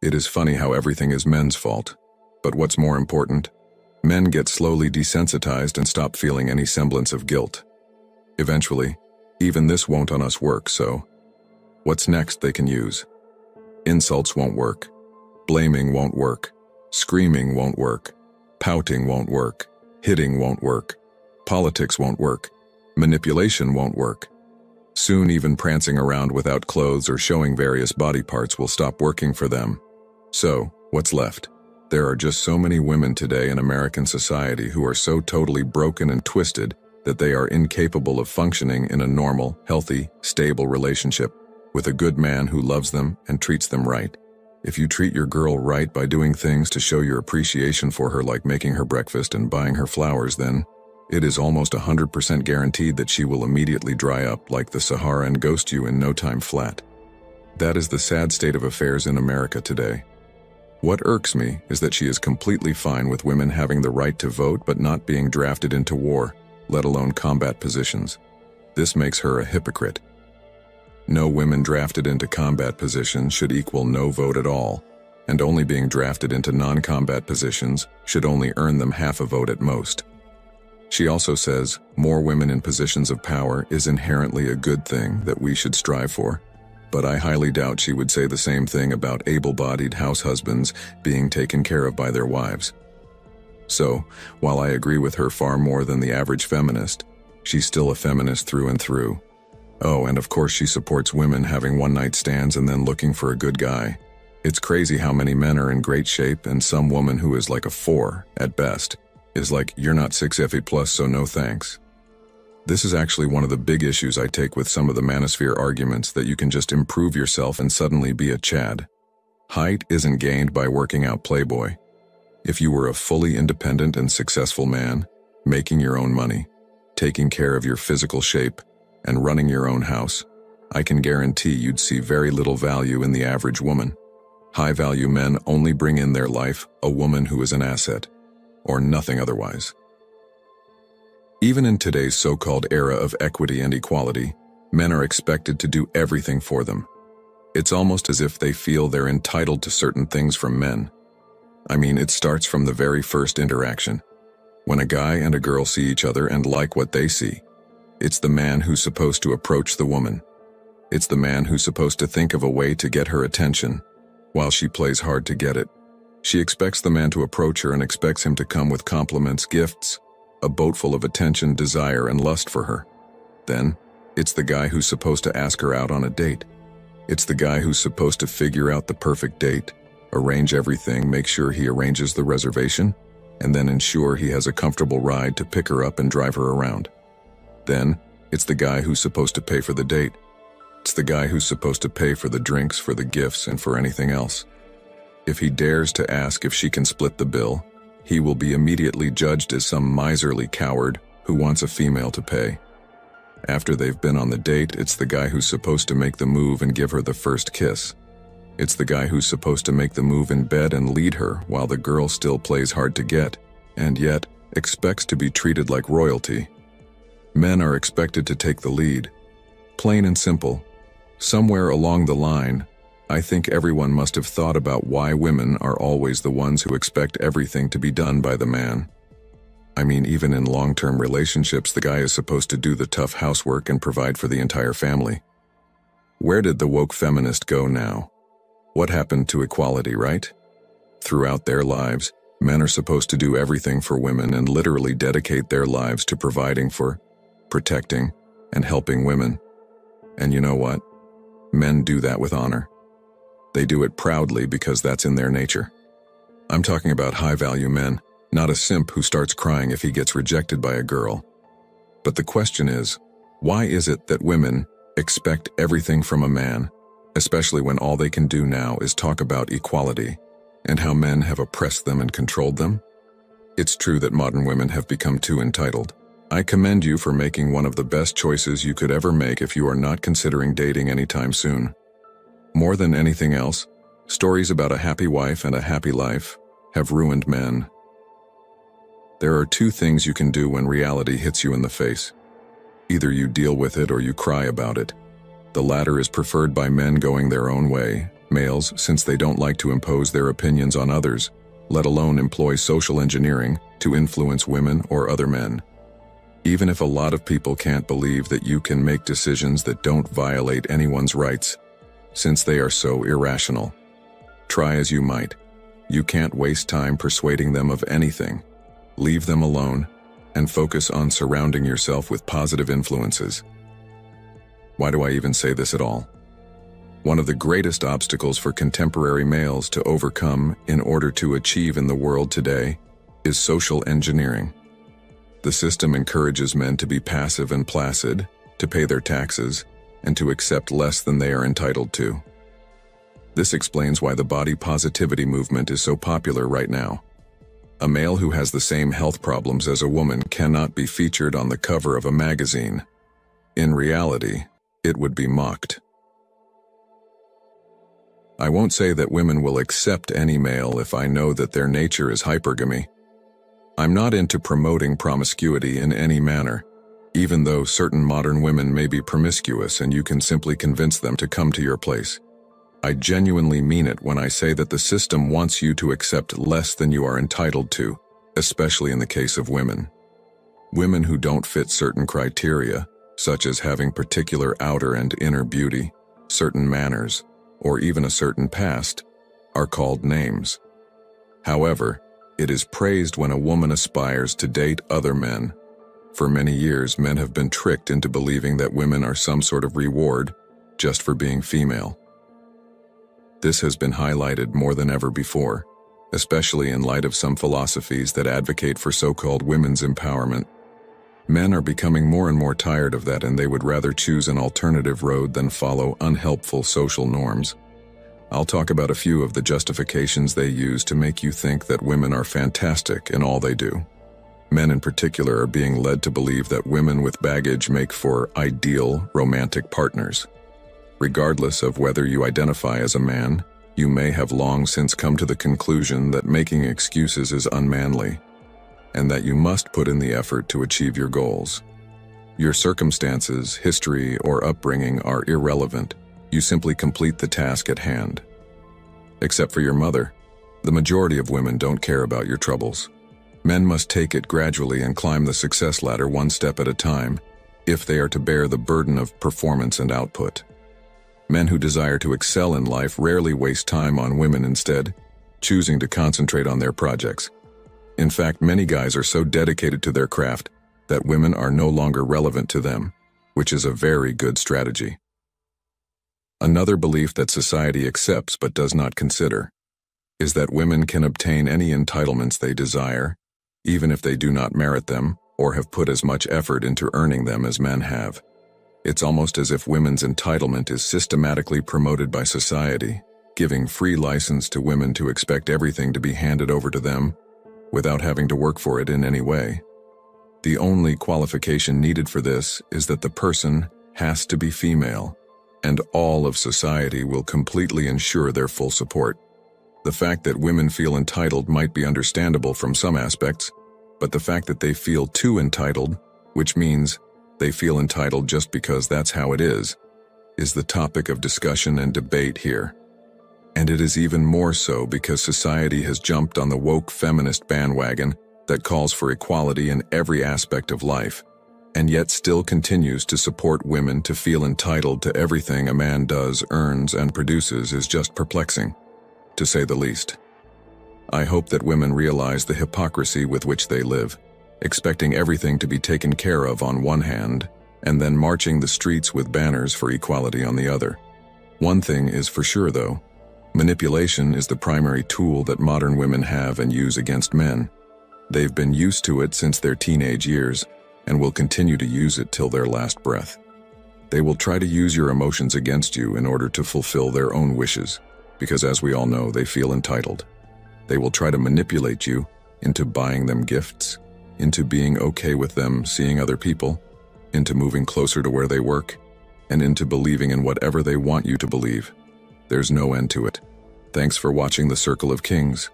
It is funny how everything is men's fault. But what's more important? Men get slowly desensitized and stop feeling any semblance of guilt. Eventually, even this won't on us work, so what's next they can use? Insults won't work. Blaming won't work. Screaming won't work. Pouting won't work. Hitting won't work. Politics won't work. Manipulation won't work. Soon even prancing around without clothes or showing various body parts will stop working for them. So, what's left? There are just so many women today in American society who are so totally broken and twisted that they are incapable of functioning in a normal, healthy, stable relationship with a good man who loves them and treats them right. If you treat your girl right by doing things to show your appreciation for her, like making her breakfast and buying her flowers, then it is almost 100% guaranteed that she will immediately dry up like the Sahara and ghost you in no time flat. That is the sad state of affairs in America today. What irks me is that she is completely fine with women having the right to vote but not being drafted into war, let alone combat positions. This makes her a hypocrite. No women drafted into combat positions should equal no vote at all, and only being drafted into non-combat positions should only earn them half a vote at most. She also says more women in positions of power is inherently a good thing that we should strive for, but I highly doubt she would say the same thing about able-bodied house husbands being taken care of by their wives. So, while I agree with her far more than the average feminist, she's still a feminist through and through. Oh, and of course she supports women having one-night stands and then looking for a good guy. It's crazy how many men are in great shape and some woman who is like a 4, at best, is like, "You're not 6'8+, so no thanks." This is actually one of the big issues I take with some of the manosphere arguments that you can just improve yourself and suddenly be a Chad. Height isn't gained by working out Playboy. If you were a fully independent and successful man, making your own money, taking care of your physical shape, and running your own house, I can guarantee you'd see very little value in the average woman. High-value men only bring in their life a woman who is an asset, or nothing otherwise. Even in today's so-called era of equity and equality, men are expected to do everything for them. It's almost as if they feel they're entitled to certain things from men. I mean, it starts from the very first interaction. When a guy and a girl see each other and like what they see, it's the man who's supposed to approach the woman. It's the man who's supposed to think of a way to get her attention, while she plays hard to get it. She expects the man to approach her and expects him to come with compliments, gifts, a boat full of attention, desire, and lust for her. Then, it's the guy who's supposed to ask her out on a date. It's the guy who's supposed to figure out the perfect date, arrange everything, make sure he arranges the reservation, and then ensure he has a comfortable ride to pick her up and drive her around. Then, it's the guy who's supposed to pay for the date. It's the guy who's supposed to pay for the drinks, for the gifts, and for anything else. If he dares to ask if she can split the bill, he will be immediately judged as some miserly coward who wants a female to pay. After they've been on the date, it's the guy who's supposed to make the move and give her the first kiss. It's the guy who's supposed to make the move in bed and lead her while the girl still plays hard to get, and yet expects to be treated like royalty. Men are expected to take the lead. Plain and simple. Somewhere along the line, I think everyone must have thought about why women are always the ones who expect everything to be done by the man. I mean, even in long-term relationships, the guy is supposed to do the tough housework and provide for the entire family. Where did the woke feminist go now? What happened to equality, right? Throughout their lives, men are supposed to do everything for women and literally dedicate their lives to providing for, protecting, and helping women. And you know what? Men do that with honor. They do it proudly because that's in their nature. I'm talking about high-value men, not a simp who starts crying if he gets rejected by a girl. But the question is, why is it that women expect everything from a man, especially when all they can do now is talk about equality and how men have oppressed them and controlled them? It's true that modern women have become too entitled. I commend you for making one of the best choices you could ever make if you are not considering dating anytime soon. More than anything else, stories about a happy wife and a happy life have ruined men. There are two things you can do when reality hits you in the face. Either you deal with it or you cry about it. The latter is preferred by men going their own way, Males, since they don't like to impose their opinions on others, let alone employ social engineering to influence women or other men. Even if a lot of people can't believe that you can make decisions that don't violate anyone's rights, since they are so irrational. Try as you might, you can't waste time persuading them of anything. Leave them alone and focus on surrounding yourself with positive influences. Why do I even say this at all? One of the greatest obstacles for contemporary males to overcome in order to achieve in the world today is social engineering. The system encourages men to be passive and placid, to pay their taxes, and to accept less than they are entitled to. This explains why the body positivity movement is so popular right now. A male who has the same health problems as a woman cannot be featured on the cover of a magazine. In reality, it would be mocked. I won't say that women will accept any male if I know that their nature is hypergamy. I'm not into promoting promiscuity in any manner, even though certain modern women may be promiscuous and you can simply convince them to come to your place. I genuinely mean it when I say that the system wants you to accept less than you are entitled to, especially in the case of women. Women who don't fit certain criteria, such as having particular outer and inner beauty, certain manners, or even a certain past, are called names. However, it is praised when a woman aspires to date other men. For many years, men have been tricked into believing that women are some sort of reward just for being female. This has been highlighted more than ever before, especially in light of some philosophies that advocate for so-called women's empowerment. Men are becoming more and more tired of that, and they would rather choose an alternative road than follow unhelpful social norms. I'll talk about a few of the justifications they use to make you think that women are fantastic in all they do. Men in particular are being led to believe that women with baggage make for ideal romantic partners. Regardless of whether you identify as a man, you may have long since come to the conclusion that making excuses is unmanly, and that you must put in the effort to achieve your goals. Your circumstances, history, or upbringing are irrelevant. You simply complete the task at hand. Except for your mother, the majority of women don't care about your troubles. Men must take it gradually and climb the success ladder one step at a time, if they are to bear the burden of performance and output. Men who desire to excel in life rarely waste time on women, instead choosing to concentrate on their projects. In fact, many guys are so dedicated to their craft that women are no longer relevant to them, which is a very good strategy. Another belief that society accepts but does not consider is that women can obtain any entitlements they desire, even if they do not merit them or have put as much effort into earning them as men have. It's almost as if women's entitlement is systematically promoted by society, giving free license to women to expect everything to be handed over to them without having to work for it in any way. The only qualification needed for this is that the person has to be female, and all of society will completely ensure their full support. The fact that women feel entitled might be understandable from some aspects, but the fact that they feel too entitled, which means they feel entitled just because that's how it is the topic of discussion and debate here. And it is even more so because society has jumped on the woke feminist bandwagon that calls for equality in every aspect of life, and yet still continues to support women to feel entitled to everything a man does, earns, and produces is just perplexing, to say the least. I hope that women realize the hypocrisy with which they live, expecting everything to be taken care of on one hand, and then marching the streets with banners for equality on the other. One thing is for sure, though. Manipulation is the primary tool that modern women have and use against men. They've been used to it since their teenage years, and will continue to use it till their last breath. They will try to use your emotions against you in order to fulfill their own wishes, because as we all know, they feel entitled. They will try to manipulate you into buying them gifts, into being okay with them seeing other people, into moving closer to where they work, and into believing in whatever they want you to believe. There's no end to it. Thanks for watching The Circle of Kings.